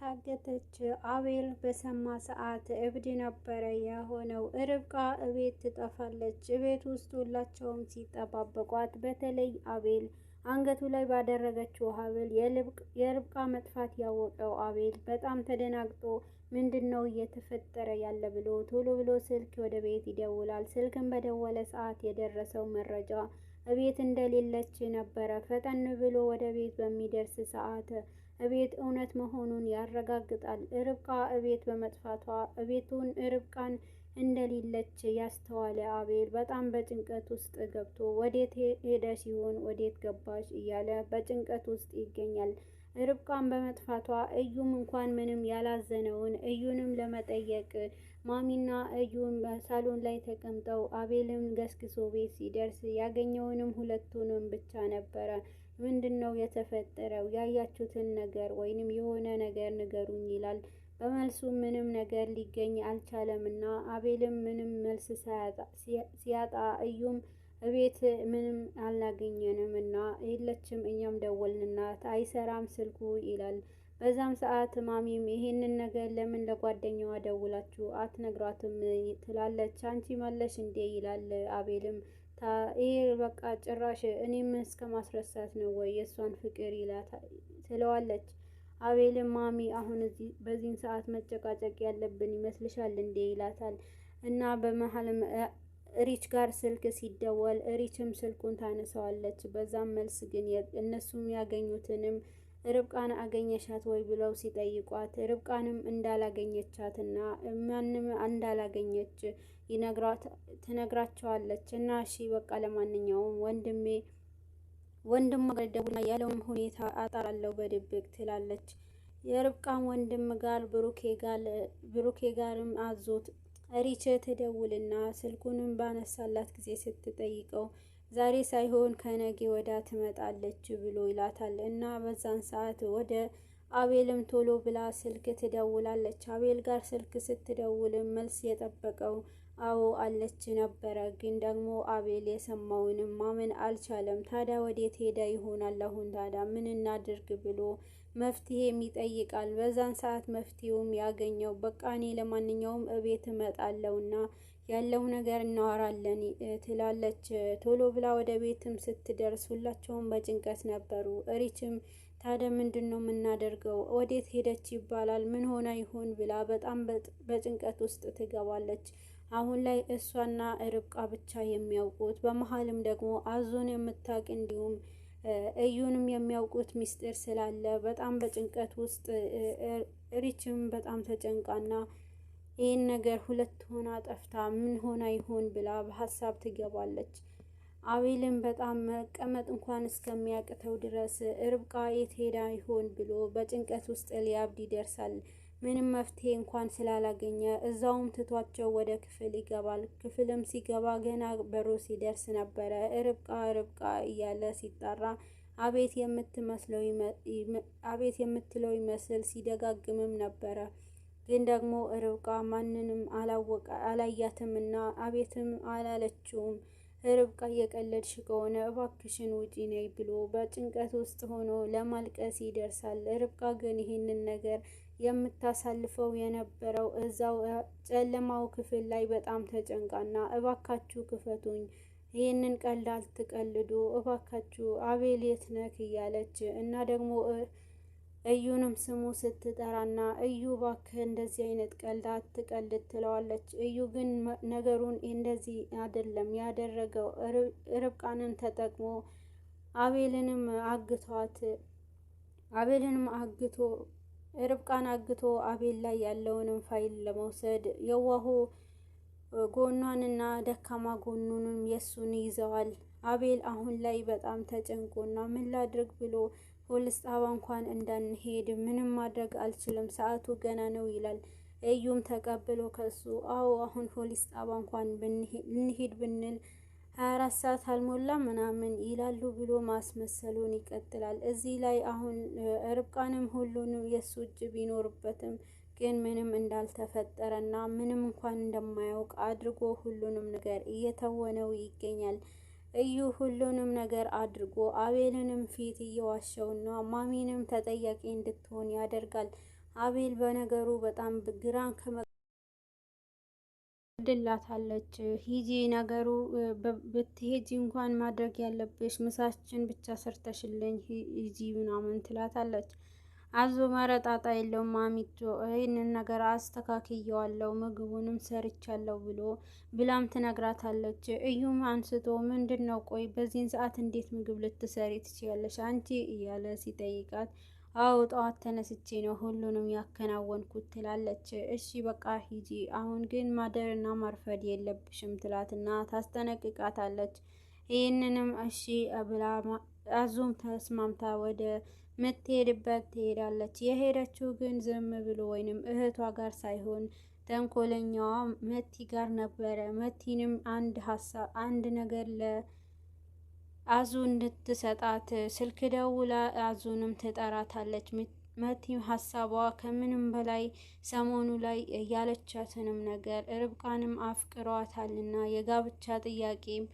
ታገተች። አቤል በሰማ ሰዓት እብድ ነበረ የሆነው። ርብቃ እቤት ትጠፋለች። እቤት ውስጥ ሁላቸውም ሲጠባበቋት፣ በተለይ አቤል አንገቱ ላይ ባደረገችው ሀብል የርብቃ መጥፋት ያወቀው አቤል በጣም ተደናግጦ ምንድን ነው እየተፈጠረ ያለ ብሎ ቶሎ ብሎ ስልክ ወደ ቤት ይደውላል። ስልክን በደወለ ሰዓት የደረሰው መረጃ እቤት እንደሌለች ነበረ። ፈጠን ብሎ ወደ ቤት በሚደርስ ሰዓት እቤት እውነት መሆኑን ያረጋግጣል። ርብቃ እቤት በመጥፋቷ እቤቱን ርብቃን እንደሌለች ያስተዋለ አቤል በጣም በጭንቀት ውስጥ ገብቶ ወዴት ሄደ ሲሆን ወዴት ገባሽ እያለ በጭንቀት ውስጥ ይገኛል። ርብቃን በመጥፋቷ እዩም እንኳን ምንም ያላዘነውን እዩንም ለመጠየቅ ማሚና እዩን በሳሎን ላይ ተቀምጠው አቤልም ገስግሶ ቤት ሲደርስ ያገኘውንም ሁለቱንም ብቻ ነበረ። ምንድን ነው የተፈጠረው? ያያችሁትን ነገር ወይንም የሆነ ነገር ንገሩኝ ይላል። በመልሱ ምንም ነገር ሊገኝ አልቻለምና አቤልም ምንም መልስ ሲያጣ እዩም እቤት ምንም አላገኘንም እና የለችም፣ እኛም ደወልንናት አይሰራም ስልኩ ይላል። በዛም ሰዓት ማሚም ይሄንን ነገር ለምን ለጓደኛዋ ደውላችሁ አትነግሯትም ትላለች። አንቺ ማለሽ እንዴ ይላል አቤልም ይሄ በቃ ጭራሽ እኔም እስከ ማስረሳት ነው ወይ የእሷን ፍቅር ትለዋለች። አቤልም ማሚ አሁን በዚህን ሰዓት መጨቃጨቅ ያለብን ይመስልሻል እንዴ ይላታል። እና በመሀልም ሪች ጋር ስልክ ሲደወል ሪችም ስልኩን ታነሳዋለች። በዛም መልስ ግን እነሱም ያገኙትንም ርብቃን አገኘሻት ወይ ብለው ሲጠይቋት ርብቃንም እንዳላገኘቻትና ማንም እንዳላገኘች ትነግራቸዋለች። እና እሺ በቃ ለማንኛውም ወንድሟ ጋር ደውልና ያለውን ሁኔታ አጣራለሁ በድብቅ ትላለች። የርብቃን ወንድም ጋር ብሩኬ ጋርም አዞት ሪች ትደውልና ስልኩንም ባነሳላት ጊዜ ስትጠይቀው ዛሬ ሳይሆን ከነገ ወዳ ትመጣለች ብሎ ይላታል። እና በዛን ሰዓት ወደ አቤልም ቶሎ ብላ ስልክ ትደውላለች። አቤል ጋር ስልክ ስትደውልም መልስ የጠበቀው አዎ አለች ነበረ። ግን ደግሞ አቤል የሰማውንም ማመን አልቻለም። ታዲያ ወዴት ሄዳ ይሆናል? አሁን ታዲያ ምን እናድርግ ብሎ መፍትሄም ይጠይቃል። በዛን ሰዓት መፍትሄውም ያገኘው በቃ እኔ ለማንኛውም እቤት እመጣለሁና ያለው ነገር እናወራለን ትላለች። ቶሎ ብላ ወደ ቤትም ስትደርስ ሁላቸውም በጭንቀት ነበሩ። ሪችም ታዲያ ምንድን ነው የምናደርገው? ወዴት ሄደች ይባላል? ምን ሆና ይሆን ብላ በጣም በጭንቀት ውስጥ ትገባለች። አሁን ላይ እሷና ርብቃ ብቻ የሚያውቁት፣ በመሀልም ደግሞ አዞን የምታውቅ እንዲሁም እዩንም የሚያውቁት ሚስጥር ስላለ በጣም በጭንቀት ውስጥ ሪችም በጣም ተጨንቃና ይህን ነገር ሁለት ሆና ጠፍታ ምን ሆና ይሆን ብላ በሀሳብ ትገባለች። አቤልም በጣም መቀመጥ እንኳን እስከሚያቅተው ድረስ ርብቃ የት ሄዳ ይሆን ብሎ በጭንቀት ውስጥ ሊያብድ ይደርሳል። ምንም መፍትሄ እንኳን ስላላገኘ እዛውም ትቷቸው ወደ ክፍል ይገባል። ክፍልም ሲገባ ገና በሩ ሲደርስ ነበረ ርብቃ እያለ ሲጣራ አቤት የምትለው ይመስል ሲደጋግምም ነበረ። ግን ደግሞ ርብቃ ማንንም አላያትምና አቤትም አላለችውም። ርብቃ እየቀለድሽ ከሆነ እባክሽን ውጪ ነይ ብሎ በጭንቀት ውስጥ ሆኖ ለማልቀስ ይደርሳል። ርብቃ ግን ይህንን ነገር የምታሳልፈው የነበረው እዛው ጨለማው ክፍል ላይ በጣም ተጨንቃና እባካችሁ ክፈቱኝ፣ ይህንን ቀልድ አትቀልዱ፣ እባካችሁ አቤል የት ነህ እያለች እና ደግሞ እዩንም ስሙ ስትጠራና እዩ እባክህ እንደዚህ አይነት ቀልድ አትቀልድ ትለዋለች። እዩ ግን ነገሩን እንደዚህ አይደለም ያደረገው፣ ርብቃንን ተጠቅሞ አቤልንም ርብቃን አግቶ አቤል ላይ ያለውንም ፋይል ለመውሰድ የዋሁ ጎኗንና ደካማ ጎኑንም የሱን ይዘዋል። አቤል አሁን ላይ በጣም ተጨንቆና ምን ላድርግ ብሎ ፖሊስ ጣባ እንኳን እንዳንሄድ ምንም ማድረግ አልችልም፣ ሰዓቱ ገና ነው ይላል። እዩም ተቀብሎ ከሱ አዎ አሁን ፖሊስ ጣባ እንኳን ልንሄድ ብንል 24 ሰዓት አልሞላ ምናምን ይላሉ ብሎ ማስመሰሉን ይቀጥላል። እዚህ ላይ አሁን ርብቃንም ሁሉንም የሱ እጅ ቢኖርበትም ግን ምንም እንዳልተፈጠረና ምንም እንኳን እንደማያውቅ አድርጎ ሁሉንም ነገር እየተወነው ይገኛል። እዩ ሁሉንም ነገር አድርጎ አቤልንም ፊት እየዋሸውና ማሚንም ተጠያቂ እንድትሆን ያደርጋል። አቤል በነገሩ በጣም ግራ ድላታለች። ሂጂ ነገሩ ብትሄጂ እንኳን ማድረግ ያለብሽ ምሳችን ብቻ ሰርተሽልኝ ሂጂ ምናምን ትላታለች። አዞ መረጣጣ የለውም ማሚቶ ይህንን ነገር አስተካክየዋለሁ ምግቡንም ሰርቻለሁ ብላም ትነግራታለች። እዩም አንስቶ ምንድን ነው ቆይ በዚህን ሰዓት እንዴት ምግብ ልትሰሪ ትችያለሽ አንቺ እያለ ሲጠይቃት አዎ ጠዋት ተነስቼ ነው ሁሉንም ያከናወንኩት ትላለች። እሺ በቃ ሂጂ አሁን ግን ማደርና ማርፈድ የለብሽም ትላትና ታስጠነቅቃታለች። ይህንንም እሺ ብላ አዞም ተስማምታ ወደ ምትሄድበት ትሄዳለች። የሄደችው ግን ዝም ብሎ ወይንም እህቷ ጋር ሳይሆን ተንኮለኛዋ መቲ ጋር ነበረ። መቲንም አንድ ነገር አዙ እንድትሰጣት ስልክ ደውላ አዙንም ትጠራታለች። መቲም ሀሳቧ ከምንም በላይ ሰሞኑ ላይ ያለቻትንም ነገር ርብቃንም አፍቅሯታልና የጋብቻ ጥያቄም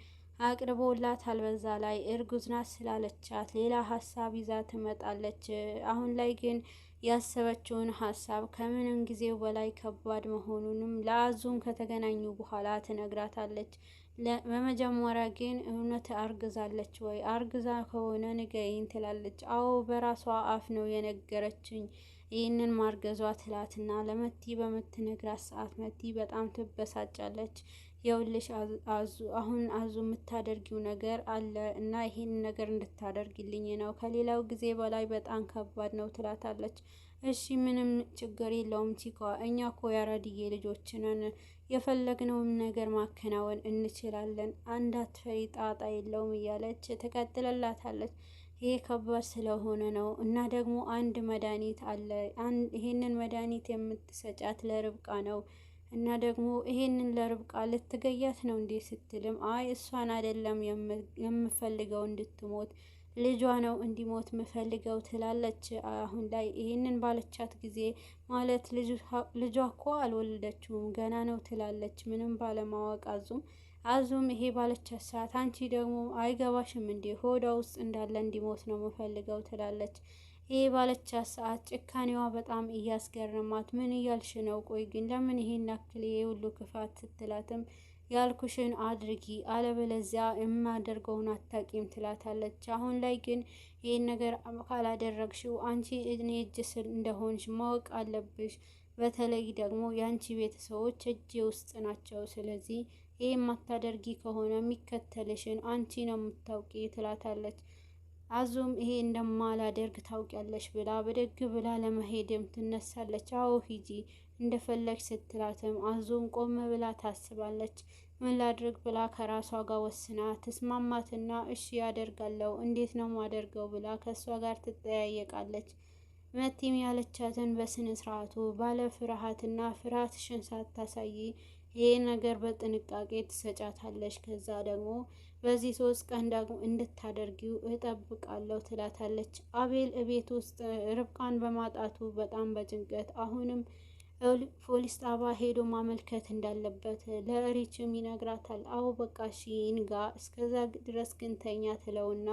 አቅርቦላታል። በዛ ላይ እርጉዝ ናት ስላለቻት ሌላ ሀሳብ ይዛ ትመጣለች። አሁን ላይ ግን ያሰበችውን ሀሳብ ከምንም ጊዜው በላይ ከባድ መሆኑንም ለአዙም ከተገናኙ በኋላ ትነግራታለች። በመጀመሪያ ግን እውነት አርግዛለች ወይ? አርግዛ ከሆነ ንገይን ትላለች። አዎ በራሷ አፍ ነው የነገረችኝ ይህንን ማርገዟ ትላትና ለመቲ በምትነግራት ሰዓት መቲ በጣም ትበሳጫለች። የውልሽ አሁን አዙ የምታደርጊው ነገር አለ እና ይህን ነገር እንድታደርግልኝ ነው ከሌላው ጊዜ በላይ በጣም ከባድ ነው ትላታለች። እሺ ምንም ችግር የለውም ቺኳ እኛ እኮ ያራድዬ ልጆች ነን የፈለግነውን ነገር ማከናወን እንችላለን አንዳትፈሪ ጣጣ የለውም እያለች ትቀጥልላታለች። ይሄ ከባድ ስለሆነ ነው እና ደግሞ አንድ መድኃኒት አለ ይሄንን መድኃኒት የምትሰጫት ለርብቃ ነው እና ደግሞ ይሄንን ለርብቃ ልትገያት ነው እንዴ ስትልም አይ እሷን አይደለም የምፈልገው እንድትሞት ልጇ ነው እንዲሞት ምፈልገው ትላለች። አሁን ላይ ይህንን ባለቻት ጊዜ ማለት ልጇ እኮ አልወለደችውም ገና ነው ትላለች። ምንም ባለማወቅ አዙም ይሄ ባለቻት ሰዓት አንቺ ደግሞ አይገባሽም እንዴ ሆዷ ውስጥ እንዳለ እንዲሞት ነው ምፈልገው ትላለች። ይሄ ባለቻት ሰዓት ጭካኔዋ በጣም እያስገረማት ምን እያልሽ ነው? ቆይ ግን ለምን ይሄን ያክል ይሄ ሁሉ ክፋት ስትላትም ያልኩሽን አድርጊ አለበለዚያ የማደርገውን አታቂም ትላታለች። አሁን ላይ ግን ይህን ነገር ካላደረግሽው አንቺ እኔ እጅ ስር እንደሆንሽ ማወቅ አለብሽ። በተለይ ደግሞ የአንቺ ቤተሰቦች እጅ ውስጥ ናቸው። ስለዚህ ይህ የማታደርጊ ከሆነ የሚከተልሽን አንቺ ነው የምታውቂ ትላታለች። አዙም ይሄ እንደማላደርግ ታውቂያለሽ ብላ በደግ ብላ ለመሄድም ትነሳለች። አዎ ሂጂ እንደፈለግሽ ስትላትም አዙም ቆም ብላ ታስባለች። ምን ላድርግ ብላ ከራሷ ጋር ወስና ትስማማትና እሺ ያደርጋለሁ እንዴት ነው ማደርገው ብላ ከእሷ ጋር ትጠያየቃለች። መቲም ያለቻትን በስነ ስርዓቱ ባለ ፍርሃትና ፍርሃትሽን ሳታሳይ ይሄ ነገር በጥንቃቄ ትሰጫታለች። ከዛ ደግሞ በዚህ 3 ቀን ደግሞ እንድታደርጊው እጠብቃለሁ ትላታለች። አቤል እቤት ውስጥ ርብቃን በማጣቱ በጣም በጭንቀት አሁንም ፖሊስ ጣባ ሄዶ ማመልከት እንዳለበት ለሪችም ይነግራታል። አዎ በቃ እሺ ይንጋ እስከዛ ድረስ ግን ተኛ ትለውና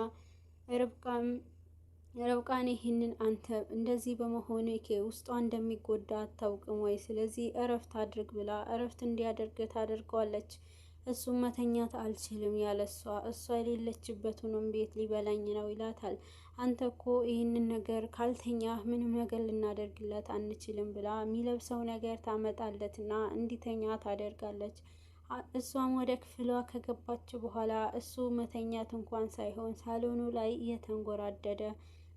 ርብቃን ይህንን አንተ እንደዚህ በመሆኑ ውስጧ እንደሚጎዳ አታውቅም ወይ? ስለዚህ እረፍት አድርግ ብላ እረፍት እንዲያደርግ ታደርገዋለች። እሱም መተኛት አልችልም ያለ እሷ የሌለችበትንም ቤት ሊበላኝ ነው ይላታል። አንተ እኮ ይህንን ነገር ካልተኛ ምንም ነገር ልናደርግለት አንችልም ብላ የሚለብሰው ነገር ታመጣለትና እንዲተኛ ታደርጋለች። እሷም ወደ ክፍሏ ከገባች በኋላ እሱ መተኛት እንኳን ሳይሆን ሳሎኑ ላይ እየተንጎራደደ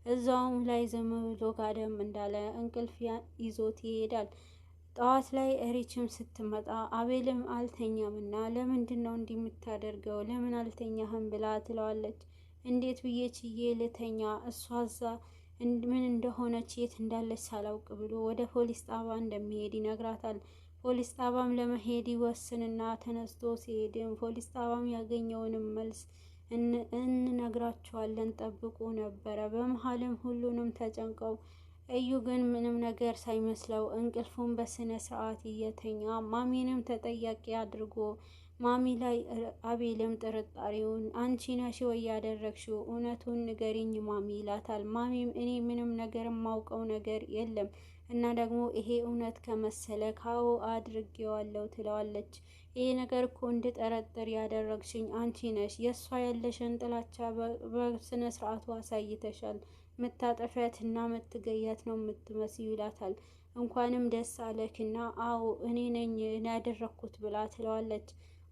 እዛውም ላይ ዝም ብሎ ጋደም እንዳለ እንቅልፍ ይዞት ይሄዳል። ጠዋት ላይ ሪችም ስትመጣ አቤልም አልተኛም እና ለምንድን ነው እንዲህ የምታደርገው ለምን አልተኛህም ብላ ትለዋለች። እንዴት ብዬ ችዬ ልተኛ እሷ እዛ ምን እንደሆነች የት እንዳለች ሳላውቅ ብሎ ወደ ፖሊስ ጣባ እንደሚሄድ ይነግራታል። ፖሊስ ጣባም ለመሄድ ይወስንና ተነስቶ ሲሄድም ፖሊስ ጣባም ያገኘውንም መልስ እንነግራቸዋለን ጠብቁ ነበረ። በመሀልም ሁሉንም ተጨንቀው እዩ ግን ምንም ነገር ሳይመስለው እንቅልፉን በስነ ስርዓት እየተኛ ማሚንም ተጠያቂ አድርጎ ማሚ ላይ አቤልም ጥርጣሬውን አንቺ ነሽ ወይ ያደረግሽው እውነቱን ንገሪኝ ማሚ ይላታል። ማሚም እኔ ምንም ነገር የማውቀው ነገር የለም እና ደግሞ ይሄ እውነት ከመሰለ ካዎ አድርጌዋለሁ ትለዋለች። ይሄ ነገር እኮ እንድጠረጥር ያደረግሽኝ አንቺ ነሽ። የእሷ ያለሽን ጥላቻ በስነ ስርዓቱ አሳይተሻል። መታጠፊያት እና መትገያት ነው የምትመስዩ ይላታል። እንኳንም ደስ አለክና አዎ እኔ ነኝ ያደረግኩት ብላ ትለዋለች።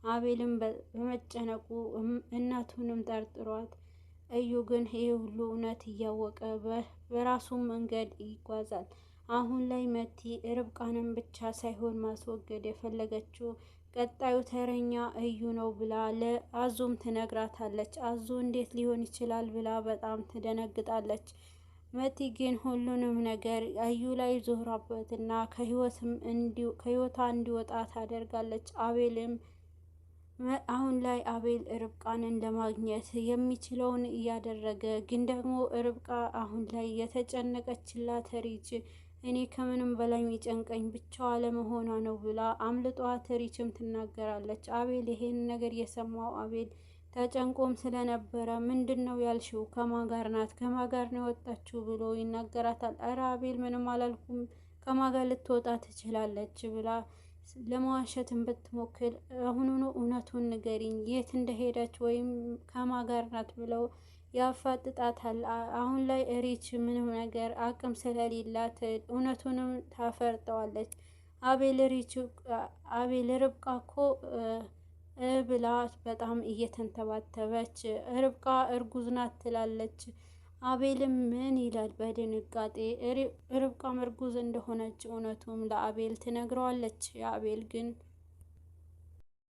አቤልም በመጨነቁ እናቱንም ጠርጥሯት፣ እዩ ግን ይህ ሁሉ እውነት እያወቀ በራሱ መንገድ ይጓዛል። አሁን ላይ መቲ ርብቃንም ብቻ ሳይሆን ማስወገድ የፈለገችው ቀጣዩ ተረኛ እዩ ነው ብላ ለአዙም ትነግራታለች። አዙ እንዴት ሊሆን ይችላል ብላ በጣም ትደነግጣለች። መቲ ግን ሁሉንም ነገር እዩ ላይ ዞራበትና ከህይወቷ እንዲወጣ ታደርጋለች። አቤልም አሁን ላይ አቤል ርብቃንን ለማግኘት የሚችለውን እያደረገ ግን ደግሞ ርብቃ አሁን ላይ የተጨነቀችላት ሪች እኔ ከምንም በላይ የሚጨንቀኝ ብቻዋ ለመሆኗ ነው ብላ አምልጧት ሪችም ትናገራለች። አቤል ይሄን ነገር የሰማው አቤል ተጨንቆም ስለነበረ ምንድን ነው ያልሽው? ከማጋር ናት? ከማጋር ነው የወጣችው ብሎ ይናገራታል። እረ አቤል ምንም አላልኩም፣ ከማጋር ልትወጣ ትችላለች ብላ ለመዋሸትን ብትሞክር አሁኑኑ እውነቱን ንገሪኝ፣ የት እንደሄደች ወይም ከማጋር ናት ብለው ያፋጥጣታል። አሁን ላይ ሪች ምንም ነገር አቅም ስለሌላት እውነቱንም ታፈርጠዋለች። አቤል ርብቃ እኮ ብላ በጣም እየተንተባተበች ርብቃ እርጉዝ ናት ትላለች። አቤልም ምን ይላል በድንጋጤ። ርብቃም እርጉዝ እንደሆነች እውነቱም ለአቤል ትነግረዋለች። የአቤል ግን